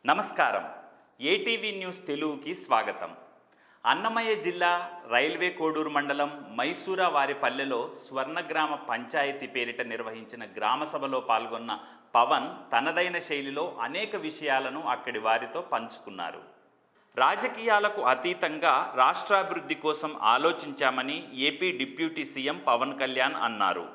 నమస్కారం. ATV news తెలుగుకి స్వాగతం. అన్నమయ్య జిల్లా రైల్వే కోడూరు మండలం మైసూరా వారిపల్లెలో స్వర్ణగ్రామ పంచాయతీ పేరిట నిర్వహించిన గ్రామ సభలో పాల్గొన్న పవన్ తనదైన శైలిలో అనేక విషయాలను అక్కడి వారితో పంచుకున్నారు. రాజకీయాలకు అతీతంగా రాష్ట్రాభివృద్ధి కోసం ఆలోచించామని AP deputy CM Pawan Kalyan అన్నారు.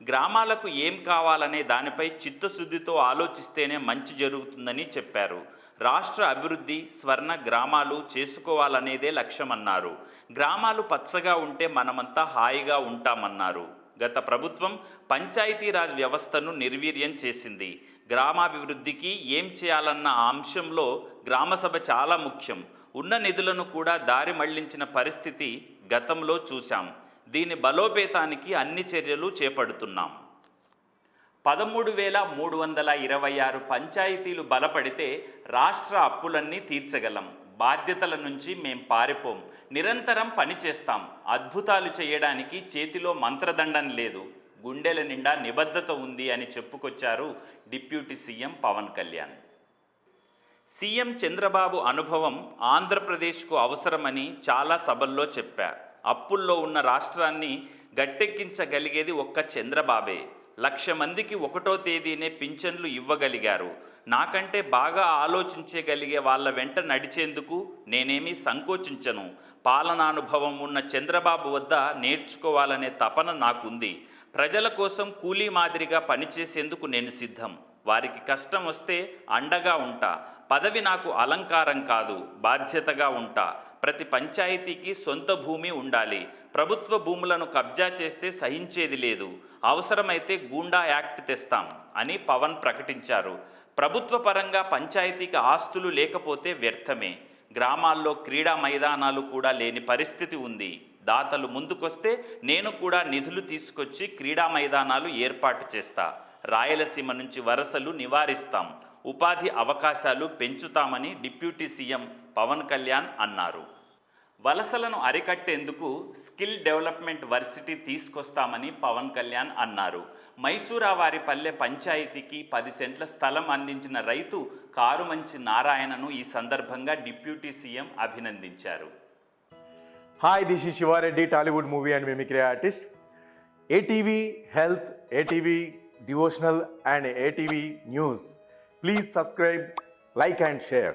గ్రామాలకు ఏం కావాలనే దానిపై చిత్తశుద్ధితో ఆలోచిస్తేనే మంచి జరుగుతుందని చెప్పారు. రాష్ట్ర అభివృద్ధి స్వర్ణ గ్రామాలు చేసుకోవాలనేదే లక్ష్యమన్నారు. గ్రామాలు పచ్చగా ఉంటే మనమంతా హాయిగా ఉంటామన్నారు. గత ప్రభుత్వం పంచాయతీరాజ్ వ్యవస్థను నిర్వీర్యం చేసింది. గ్రామాభివృద్ధికి ఏం చేయాలన్న అంశంలో గ్రామసభ చాలా ముఖ్యం. ఉన్న నిధులను కూడా దారి మళ్లించిన పరిస్థితి గతంలో చూశాం. దీని బలోపేతానికి అన్ని చర్యలు చేపడుతున్నాం. 13,326 పంచాయతీలు బలపడితే రాష్ట్ర అప్పులన్నీ తీర్చగలం. బాధ్యతల నుంచి మేం పారిపోం. నిరంతరం పనిచేస్తాం. అద్భుతాలు చేయడానికి చేతిలో మంత్రదండం లేదు, గుండెల నిండా నిబద్ధత ఉంది అని చెప్పుకొచ్చారు deputy CM Pawan Kalyan. CM Chandrababu అనుభవం ఆంధ్రప్రదేశ్కు అవసరమని చాలా సభల్లో చెప్పా. అప్పుల్లో ఉన్న రాష్ట్రాన్ని గట్టెక్కించగలిగేది ఒక్క చంద్రబాబే. 1,00,000 మందికి 1వ తేదీనే పింఛన్లు ఇవ్వగలిగారు. నాకంటే బాగా ఆలోచించగలిగే వాళ్ళ వెంట నడిచేందుకు నేనేమీ సంకోచించను. పాలనానుభవం ఉన్న చంద్రబాబు వద్ద నేర్చుకోవాలనే తపన నాకుంది. ప్రజల కోసం కూలీ మాదిరిగా పనిచేసేందుకు నేను సిద్ధం. వారికి కష్టం వస్తే అండగా ఉంటా. పదవి నాకు అలంకారం కాదు, బాధ్యతగా ఉంటా. ప్రతి పంచాయతీకి సొంత భూమి ఉండాలి. ప్రభుత్వ భూములను కబ్జా చేస్తే సహించేది లేదు. అవసరమైతే గూండా యాక్ట్ తెస్తాం అని పవన్ ప్రకటించారు. ప్రభుత్వ పరంగా పంచాయతీకి ఆస్తులు లేకపోతే వ్యర్థమే. గ్రామాల్లో క్రీడా మైదానాలు కూడా లేని పరిస్థితి ఉంది. దాతలు ముందుకొస్తే నేను కూడా నిధులు తీసుకొచ్చి క్రీడా మైదానాలు ఏర్పాటు చేస్తా. రాయలసీమ నుంచి వలసలు నివారిస్తాం. ఉపాధి అవకాశాలు పెంచుతామని డిప్యూటీ సీఎం పవన్ కళ్యాణ్ అన్నారు. వలసలను అరికట్టేందుకు స్కిల్ డెవలప్మెంట్ వర్సిటీ తీసుకొస్తామని పవన్ కళ్యాణ్ అన్నారు. మైసూరా వారిపల్లె పంచాయతీకి 10 సెంట్ల స్థలం అందించిన రైతు కారుమంచి నారాయణను ఈ సందర్భంగా డిప్యూటీ సీఎం అభినందించారు. Hi, this is Siva Reddy, Tollywood movie and mimicry artist. ETV health, ETV devotional and ETV news. Please subscribe, like and share.